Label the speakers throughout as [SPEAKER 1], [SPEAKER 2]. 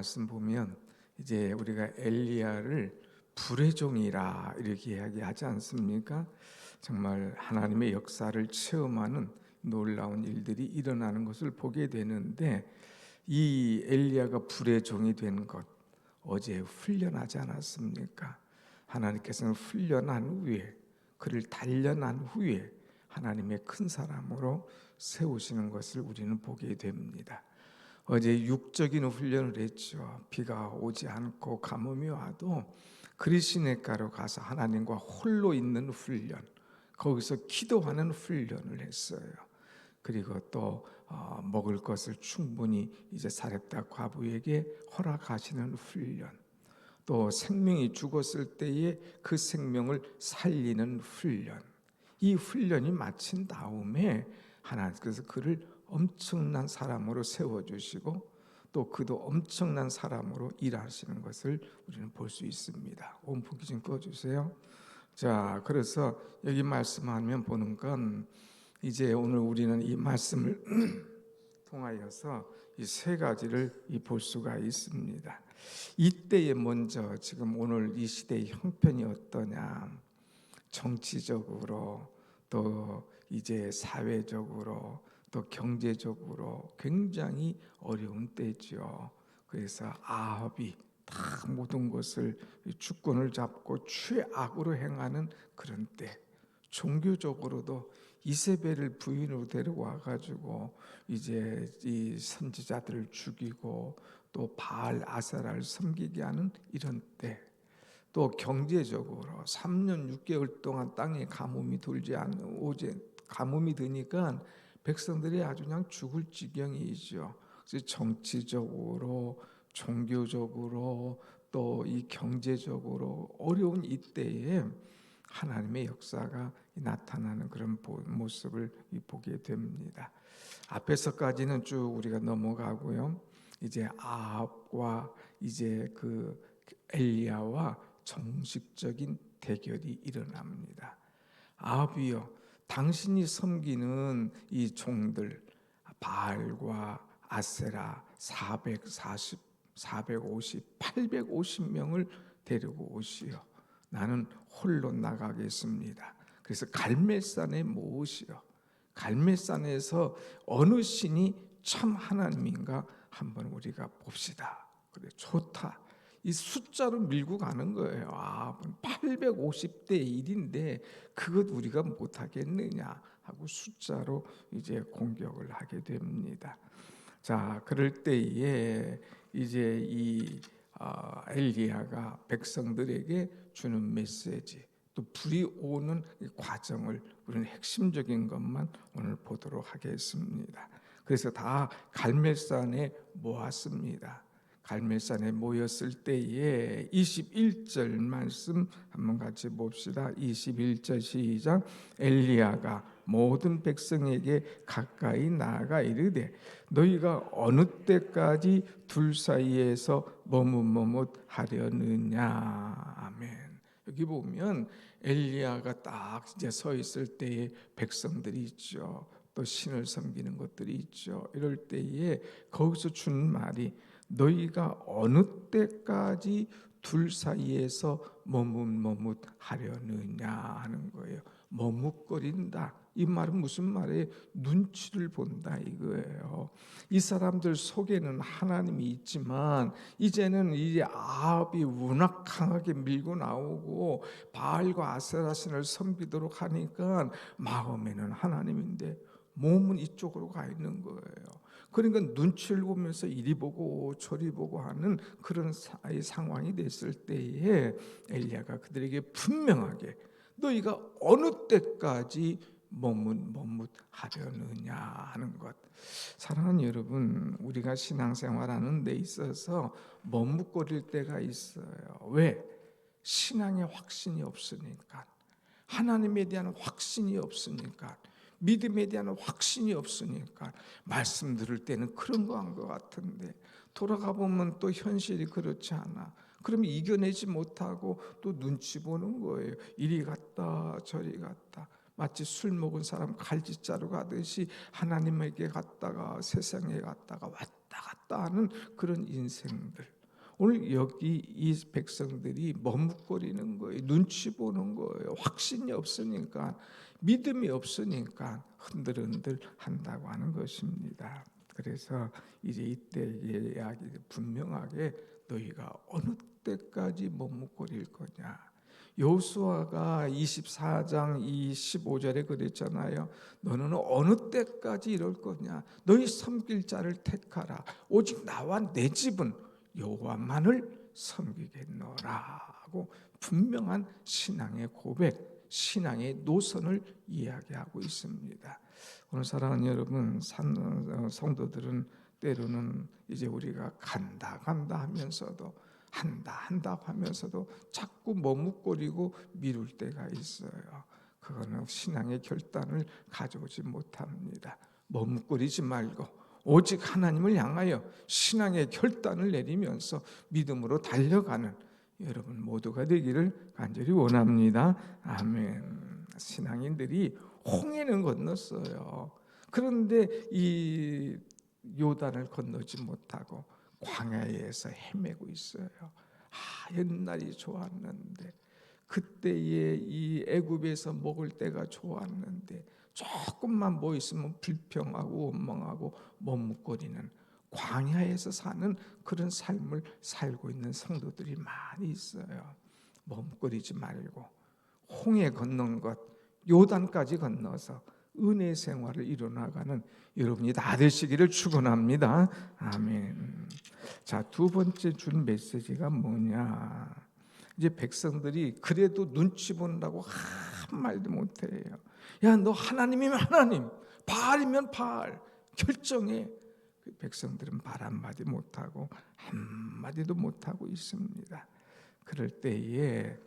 [SPEAKER 1] 말씀 보면 이제 우리가 엘리야를 불의 종이라 이렇게 이야기하지 않습니까? 정말 하나님의 역사를 체험하는 놀라운 일들이 일어나는 것을 보게 되는데, 이 엘리야가 불의 종이 된 것, 어제 훈련하지 않았습니까? 하나님께서는 훈련한 후에, 그를 단련한 후에 하나님의 큰 사람으로 세우시는 것을 우리는 보게 됩니다. 어제 육적인 훈련을 했죠. 비가 오지 않고 가뭄이 와도 그리시네가로 가서 하나님과 홀로 있는 훈련, 거기서 기도하는 훈련을 했어요. 그리고 또 먹을 것을 충분히 이제 사렙다 과부에게 허락하시는 훈련, 또 생명이 죽었을 때에 그 생명을 살리는 훈련, 이 훈련이 마친 다음에 하나님께서 그를 엄청난 사람으로 세워주시고 또 그도 엄청난 사람으로 일하시는 것을 우리는 볼 수 있습니다. 온풍기 좀 꺼주세요. 자, 그래서 여기 말씀하면 보는 건, 이제 오늘 우리는 이 말씀을 통하여서 이 세 가지를 볼 수가 있습니다. 이때에 먼저 지금 오늘 이 시대의 형편이 어떠냐, 정치적으로 또 이제 사회적으로 또 경제적으로 굉장히 어려운 때죠. 그래서 아합이 다 모든 것을 주권을 잡고 최악으로 행하는 그런 때, 종교적으로도 이세벨을 부인으로 데려와 가지고 이제 이 선지자들을 죽이고 또 바알 아세라를 섬기게 하는 이런 때, 또 경제적으로 3년 6개월 동안 땅에 가뭄이 가뭄이 드니까 백성들이 아주 그냥 죽을 지경이죠. 그래서 정치적으로, 종교적으로, 또 이 경제적으로 어려운 이때에 하나님의 역사가 나타나는 그런 모습을 보게 됩니다. 앞에서까지는 쭉 우리가 넘어가고요. 이제 아합과 이제 그 엘리야와 정식적인 대결이 일어납니다. 아합이여, 당신이 섬기는 이 종들 바알과 아세라 850명을 데리고 오시오. 나는 홀로 나가겠습니다. 그래서 갈멜산에 모으시오. 갈멜산에서 어느 신이 참 하나님인가 한번 우리가 봅시다. 그래, 좋다. 이 숫자로 밀고 가는 거예요. 850대 1인데 그것 우리가 못하겠느냐 하고 숫자로 이제 공격을 하게 됩니다. 자, 그럴 때에 이제 이 엘리야가 백성들에게 주는 메시지, 또 불이 오는 과정을 우리는 핵심적인 것만 오늘 보도록 하겠습니다. 그래서 다 갈멜산에 모았습니다. 갈멜산에 모였을 때에 21절 말씀 한번 같이 봅시다. 21절 시작. 엘리야가 모든 백성에게 가까이 나아가 이르되 너희가 어느 때까지 둘 사이에서 머뭇머뭇하려느냐. 아멘. 여기 보면 엘리야가 딱 이제 서 있을 때에 백성들이 있죠. 또 신을 섬기는 것들이 있죠. 이럴 때에 거기서 주는 말이 너희가 어느 때까지 둘 사이에서 머뭇머뭇하려느냐 하는 거예요. 머뭇거린다. 이 말은 무슨 말이에요? 눈치를 본다 이거예요. 이 사람들 속에는 하나님이 있지만 이제는 이 아합이 워낙 강하게 밀고 나오고 바알과 아세라 신을 섬기도록 하니까 마음에는 하나님인데 몸은 이쪽으로 가 있는 거예요. 그러니까 눈치를 보면서 이리 보고 저리 보고 하는 그런 상황이 됐을 때에 엘리야가 그들에게 분명하게 너희가 어느 때까지 머뭇하려느냐 하는 것. 사랑하는 여러분, 우리가 신앙생활하는 데 있어서 머뭇거릴 때가 있어요. 왜? 신앙의 확신이 없으니까, 하나님에 대한 확신이 없으니까, 믿음에 대한 확신이 없으니까. 말씀 들을 때는 그런 거 한 것 같은데 돌아가 보면 또 현실이 그렇지 않아. 그러면 이겨내지 못하고 또 눈치 보는 거예요. 이리 갔다 저리 갔다. 마치 술 먹은 사람 갈짓자루 가듯이 하나님에게 갔다가 세상에 갔다가 왔다 왔다 갔다 하는 그런 인생들. 오늘 여기 이 백성들이 머뭇거리는 거예요. 눈치 보는 거예요. 확신이 없으니까, 믿음이 없으니까 흔들흔들 한다고 하는 것입니다. 그래서 이제 이때 이야기 분명하게 너희가 어느 때까지 머뭇거릴 거냐. 여호수아가 24장 25절에 그랬잖아요. 너는 어느 때까지 이럴 거냐. 너희 섬길 자를 택하라. 오직 나와 내 집은 여호와만을 섬기겠노라고 분명한 신앙의 고백, 신앙의 노선을 이야기하고 있습니다. 오늘 사랑하는 여러분, 성도들은 때로는 이제 우리가 간다 하면서도 한다고 하면서도 자꾸 머뭇거리고 미룰 때가 있어요. 그거는 신앙의 결단을 가져오지 못합니다. 머뭇거리지 말고 오직 하나님을 향하여 신앙의 결단을 내리면서 믿음으로 달려가는 여러분 모두가 되기를 간절히 원합니다. 아멘. 신앙인들이 홍해는 건넜어요. 그런데 이 요단을 건너지 못하고 광야에서 헤매고 있어요. 옛날이 좋았는데, 그때의 이 애굽에서 먹을 때가 좋았는데, 조금만 뭐 있으면 불평하고 원망하고 머뭇거리는 광야에서 사는 그런 삶을 살고 있는 성도들이 많이 있어요. 머뭇거리지 말고 홍해 건넌 것, 요단까지 건너서 은혜 생활을 이뤄나가는 여러분이 다 되시기를 축원합니다. 아멘. 자, 두 번째 준 메시지가 뭐냐? 이제 백성들이 그래도 눈치 본다고 한말도 못해요. 야, 너 하나님이면 하나님, 바알이면 바알 결정해. 그 백성들은 말 한마디 못하고 한마디도 못하고 있습니다. 그럴 때에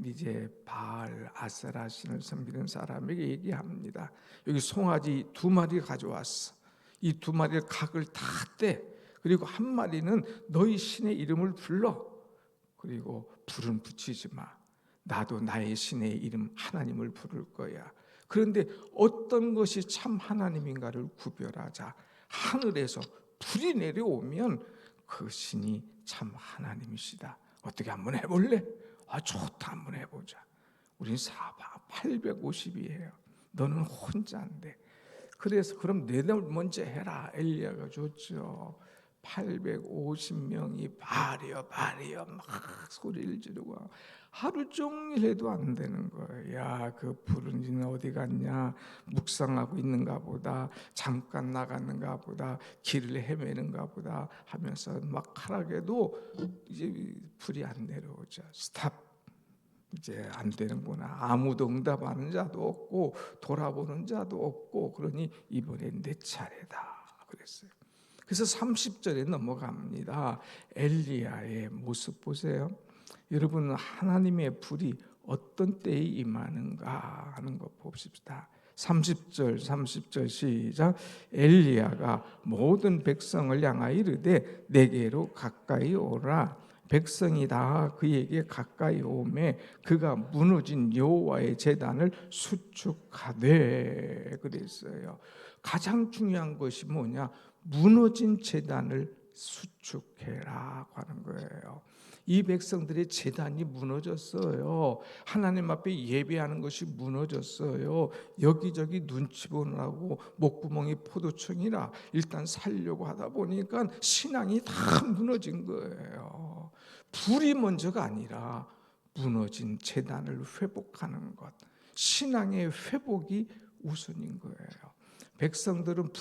[SPEAKER 1] 이제 바알 아세라 신을 섬기는 사람에게 얘기합니다. 여기 송아지 2마리 가져왔어. 이 2마리를 각을 다 떼. 그리고 한 마리는 너희 신의 이름을 불러. 그리고 불은 붙이지 마. 나도 나의 신의 이름 하나님을 부를 거야. 그런데 어떤 것이 참 하나님인가를 구별하자. 하늘에서 불이 내려오면 그 신이 참 하나님이시다. 어떻게 한번 해볼래? 좋다, 한번 해보자. 우린 850이에요. 너는 혼자인데. 그래서 그럼 너희들 먼저 해라. 엘리야가 줬죠. 850명이 발이여 막 소리를 지르고 하루 종일 해도 안 되는 거예요. 야, 그 불은 어디 갔냐? 묵상하고 있는가 보다. 잠깐 나갔는가 보다. 길을 헤매는가 보다 하면서 막 하락해도 이제 불이 안 내려오죠. 스탑. 이제 안 되는구나. 아무도 응답하는 자도 없고 돌아보는 자도 없고, 그러니 이번엔 내 차례다 그랬어요. 그래서 30절에 넘어갑니다. 엘리야의 모습 보세요. 여러분, 하나님의 불이 어떤 때에 임하는가 하는 거 봅시다. 30절 시작. 엘리야가 모든 백성을 향하여 이르되 내게로 가까이 오라. 백성이 다 그에게 가까이 오매 그가 무너진 여호와의 제단을 수축하되 그랬어요. 가장 중요한 것이 뭐냐? 무너진 제단을 수축해라 하는 거예요. 이 백성들의 제단이 무너졌어요. 하나님 앞에 예배하는 것이 무너졌어요. 여기저기 눈치 보느라고 목구멍이 포도청이라 일단 살려고 하다 보니까 신앙이 다 무너진 거예요. 불이 먼저가 아니라 무너진 제단을 회복하는 것, 신앙의 회복이 우선인 거예요. 백성들은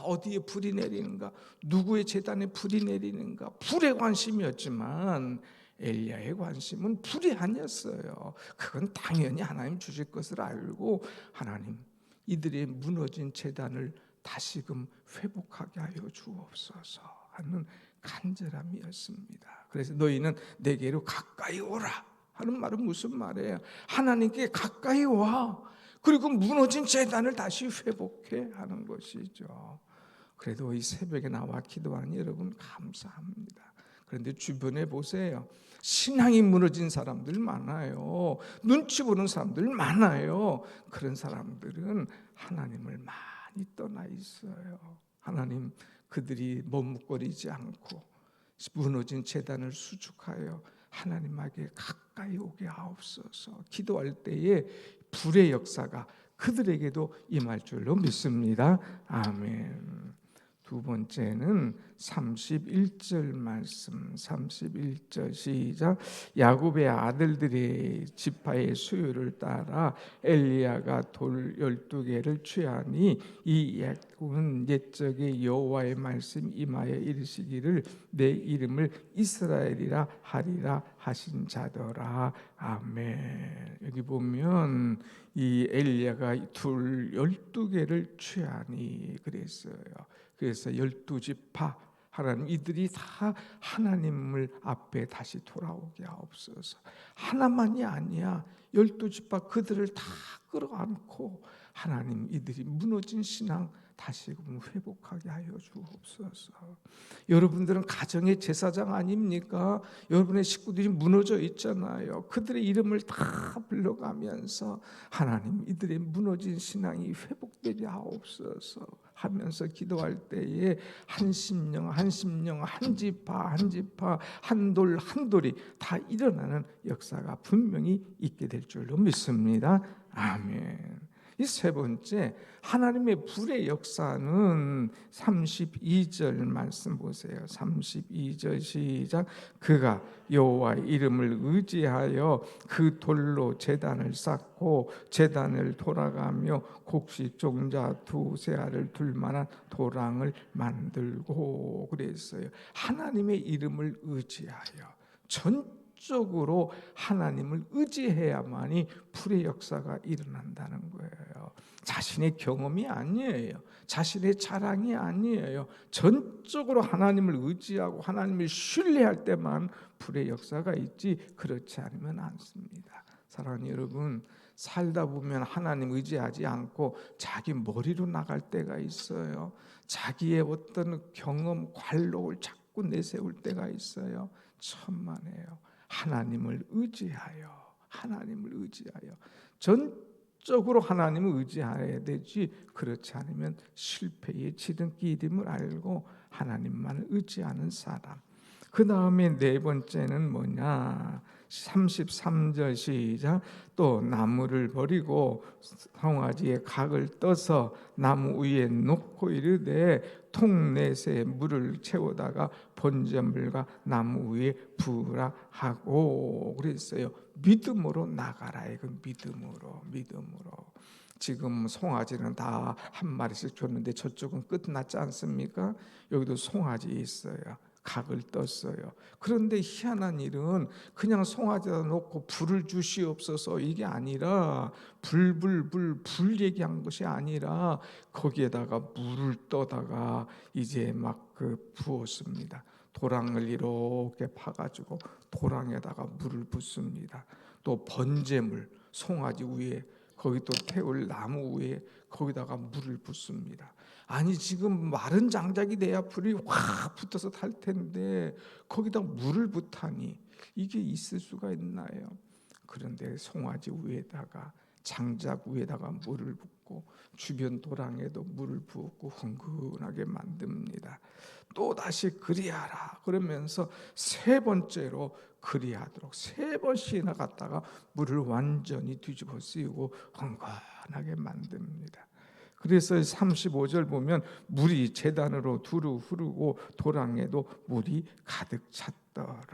[SPEAKER 1] 어디에 불이 내리는가, 누구의 제단에 불이 내리는가, 불에 관심이었지만 엘리야의 관심은 불이 아니었어요. 그건 당연히 하나님 주실 것을 알고 하나님, 이들의 무너진 제단을 다시금 회복하게 하여 주옵소서 하는 간절함이었습니다. 그래서 너희는 내게로 가까이 오라 하는 말은 무슨 말이에요? 하나님께 가까이 와. 그리고 무너진 제단을 다시 회복해 하는 것이죠. 그래도 이 새벽에 나와 기도하는 여러분 감사합니다. 그런데 주변에 보세요. 신앙이 무너진 사람들 많아요. 눈치 보는 사람들 많아요. 그런 사람들은 하나님을 많이 떠나 있어요. 하나님, 그들이 머뭇거리지 않고 무너진 제단을 수축하여 하나님에게 가까이 오게 하옵소서. 기도할 때에 불의 역사가 그들에게도 임할 줄로 믿습니다. 아멘. 두 번째는 31절 말씀, 31절 시작. 야곱의 아들들이 지파의 수요를 따라 엘리야가 돌 12개를 취하니 이 야곱은 옛적에 여호와의 말씀 임하여 이르시기를 내 이름을 이스라엘이라 하리라 하신 자더라. 아멘. 여기 보면 이 엘리야가 돌 12개를 취하니 그랬어요. 그래서 12지파 하나님, 이들이 다 하나님을 앞에 다시 돌아오게 하옵소서. 하나만이 아니야, 12지파 그들을 다 끌어안고 하나님, 이들이 무너진 신앙 다시금 회복하게 하여 주옵소서. 여러분들은 가정의 제사장 아닙니까? 여러분의 식구들이 무너져 있잖아요. 그들의 이름을 다 불러가면서 하나님, 이들의 무너진 신앙이 회복되게 하옵소서 하면서 기도할 때에 한 심령 한 심령, 한 지파 한 지파, 한 돌 한 돌이 다 일어나는 역사가 분명히 있게 될 줄로 믿습니다. 아멘. 이 세 번째, 하나님의 불의 역사는 32절 말씀 보세요. 32절 시작. 그가 여호와의 이름을 의지하여 그 돌로 제단을 쌓고 제단을 돌아가며 곡식 종자 두세 알을 둘 만한 도랑을 만들고 그랬어요. 하나님의 이름을 의지하여 전적으로 하나님을 의지해야만이 불의 역사가 일어난다는 거예요. 자신의 경험이 아니에요. 자신의 자랑이 아니에요. 전적으로 하나님을 의지하고 하나님을 신뢰할 때만 불의 역사가 있지, 그렇지 않으면 않습니다. 사랑하는 여러분, 살다 보면 하나님 의지하지 않고 자기 머리로 나갈 때가 있어요. 자기의 어떤 경험, 관록을 자꾸 내세울 때가 있어요. 천만에요. 하나님을 의지하여 전적으로 하나님을 의지해야 되지, 그렇지 않으면 실패의 지름길임을 알고 하나님만 의지하는 사람. 그 다음에 네 번째는 뭐냐? 33절 시작. 또 나무를 버리고 송아지의 각을 떠서 나무 위에 놓고 이르되 통넷에 물을 채우다가 번제물과 나무 위에 부으라 하고 그랬어요. 믿음으로 나가라. 이건 믿음으로. 지금 송아지는 다 한 마리씩 줬는데 저쪽은 끝났지 않습니까? 여기도 송아지 있어요. 각을 떴어요. 그런데 희한한 일은 그냥 송아지에다 놓고 불을 주시옵소서 이게 아니라 불 얘기한 것이 아니라 거기에다가 물을 떠다가 이제 막 부었습니다. 도랑을 이렇게 파가지고 도랑에다가 물을 붓습니다. 또 번제물 송아지 위에 거기 또 태울 나무 위에 거기다가 물을 붓습니다. 아니 지금 마른 장작이 돼야 불이 확 붙어서 탈 텐데 거기다 물을 붓다니 이게 있을 수가 있나요? 그런데 송아지 위에다가 장작 위에다가 물을 붓고 주변 도랑에도 물을 부었고 흥건하게 만듭니다. 또다시 그리하라 그러면서 세 번째로 그리하도록 세 번씩이나 갔다가 물을 완전히 뒤집어 씌우고 흥건하게 만듭니다. 그래서 35절 보면 물이 제단으로 두루 흐르고 도랑에도 물이 가득 찼더라.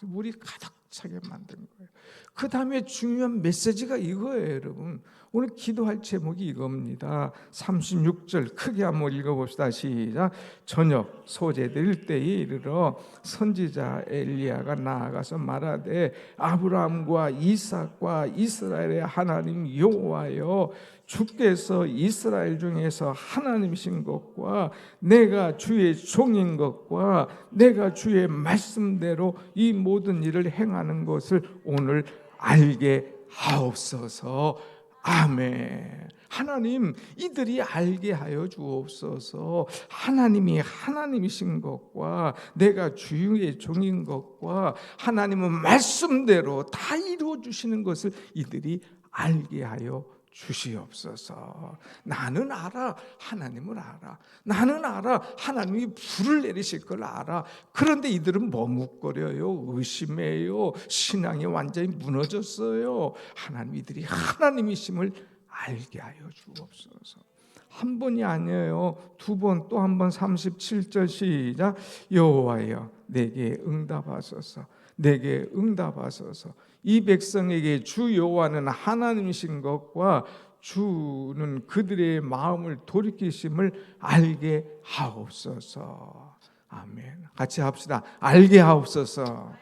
[SPEAKER 1] 물이 가득 차게 만든 거예요. 그 다음에 중요한 메시지가 이거예요, 여러분. 오늘 기도할 제목이 이겁니다. 36절 크게 한번 읽어봅시다. 시작. 저녁 소재될 때에 이르러 선지자 엘리야가 나아가서 말하되 아브라함과 이삭과 이스라엘의 하나님 여호와여, 주께서 이스라엘 중에서 하나님이신 것과 내가 주의 종인 것과 내가 주의 말씀대로 이 모든 일을 행하는 것을 오늘 알게 하옵소서. 아멘. 하나님, 이들이 알게 하여 주옵소서. 하나님이 하나님이신 것과 내가 주의 종인 것과 하나님은 말씀대로 다 이루어 주시는 것을 이들이 알게 하여 주시옵소서. 나는 알아, 하나님을 알아. 나는 알아, 하나님이 불을 내리실 걸 알아. 그런데 이들은 머뭇거려요, 의심해요. 신앙이 완전히 무너졌어요. 하나님, 이들이 하나님이심을 알게 하여 주옵소서. 한 번이 아니에요. 두 번, 또 한 번. 37절 시작. 여호와여, 내게 응답하소서. 내게 응답하소서. 이 백성에게 주 여호와는 하나님이신 것과 주는 그들의 마음을 돌이키심을 알게 하옵소서. 아멘. 같이 합시다. 알게 하옵소서.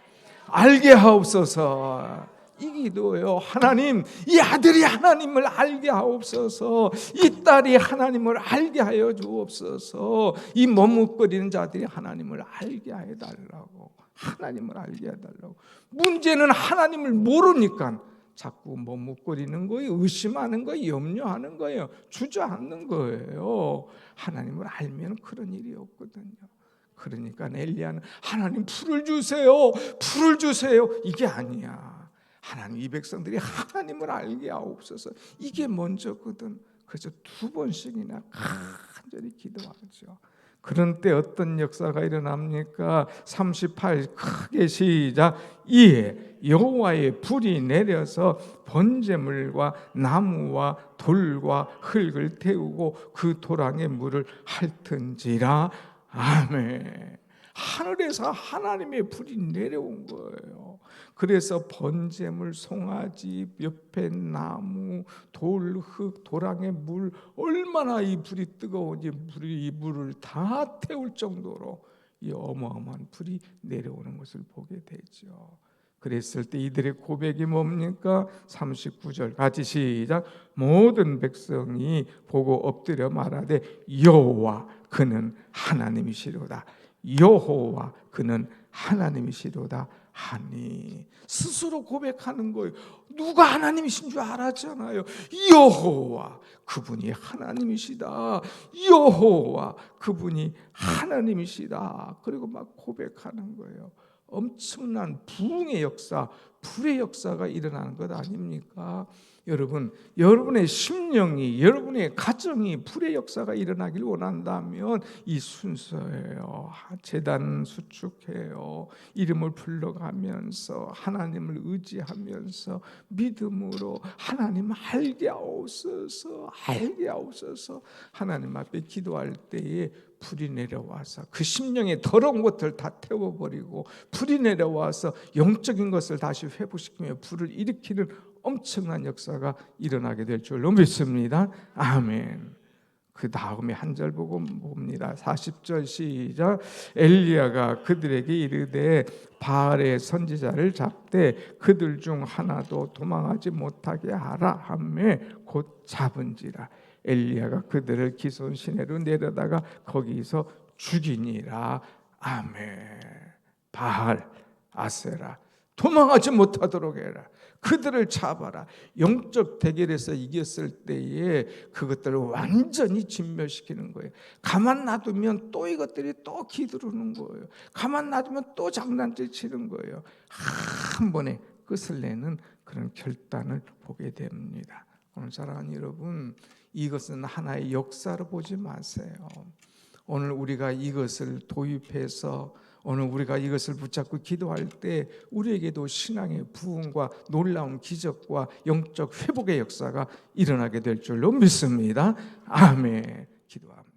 [SPEAKER 1] 알게 하옵소서. 이 기도예요. 하나님, 이 아들이 하나님을 알게 하옵소서. 이 딸이 하나님을 알게 하여 주옵소서. 이 머뭇거리는 자들이 하나님을 알게 해달라고. 하나님을 알게 해달라고. 문제는 하나님을 모르니까 자꾸 머뭇거리는 거예요. 의심하는 거예요. 염려하는 거예요. 주저앉는 거예요. 하나님을 알면 그런 일이 없거든요. 그러니까 엘리야는 하나님 불을 주세요. 불을 주세요. 이게 아니야. 하나님, 이 백성들이 하나님을 알게 하옵소서. 이게 먼저거든. 그래서 두 번씩이나 간절히 기도하죠. 그런 때 어떤 역사가 일어납니까? 38 크게 시작. 이에 여호와의 불이 내려서 번제물과 나무와 돌과 흙을 태우고 그 도랑의 물을 핥은지라. 아멘. 하늘에서 하나님의 불이 내려온 거예요. 그래서 번제물, 송아지, 옆에 나무, 돌, 흙, 도랑의 물, 얼마나 이 불이 뜨거운지 이 물을 다 태울 정도로 이 어마어마한 불이 내려오는 것을 보게 되죠. 그랬을 때 이들의 고백이 뭡니까? 39절 같이 시작. 모든 백성이 보고 엎드려 말하되 여호와 그는 하나님이시로다. 여호와 그는 하나님이시로다 하니. 스스로 고백하는 거예요. 누가 하나님이신 줄 알았잖아요. 여호와 그분이 하나님이시다. 여호와 그분이 하나님이시다. 그리고 막 고백하는 거예요. 엄청난 부흥의 역사, 불의 역사가 일어나는 것 아닙니까? 여러분, 여러분의 심령이, 여러분의 가정이 불의 역사가 일어나길 원한다면 이 순서예요. 제단 수축해요. 이름을 불러가면서 하나님을 의지하면서 믿음으로 하나님 알게 하옵소서, 알게 하옵소서. 하나님 앞에 기도할 때에 불이 내려와서 그 심령의 더러운 것들 다 태워버리고 불이 내려와서 영적인 것을 다시 회복시키며 불을 일으키는 엄청난 역사가 일어나게 될 줄로 믿습니다. 아멘. 그 다음에 한 절 보고 봅니다. 40절 시작. 엘리야가 그들에게 이르되 바알의 선지자를 잡되 그들 중 하나도 도망하지 못하게 하라 하매 곧 잡은지라. 엘리야가 그들을 기손 시내로 내려다가 거기서 죽이니라. 아멘. 바알, 아세라 도망하지 못하도록 해라. 그들을 잡아라. 영적 대결에서 이겼을 때에 그것들을 완전히 진멸시키는 거예요. 가만 놔두면 또 이것들이 또 기두르는 거예요. 가만 놔두면 또 장난질 치는 거예요. 한 번에 끝을 내는 그런 결단을 보게 됩니다. 오늘 사랑하는 여러분, 이것은 하나의 역사로 보지 마세요. 오늘 우리가 이것을 도입해서 오늘 우리가 이것을 붙잡고 기도할 때 우리에게도 신앙의 부흥과 놀라운 기적과 영적 회복의 역사가 일어나게 될 줄로 믿습니다. 아멘. 기도합니다.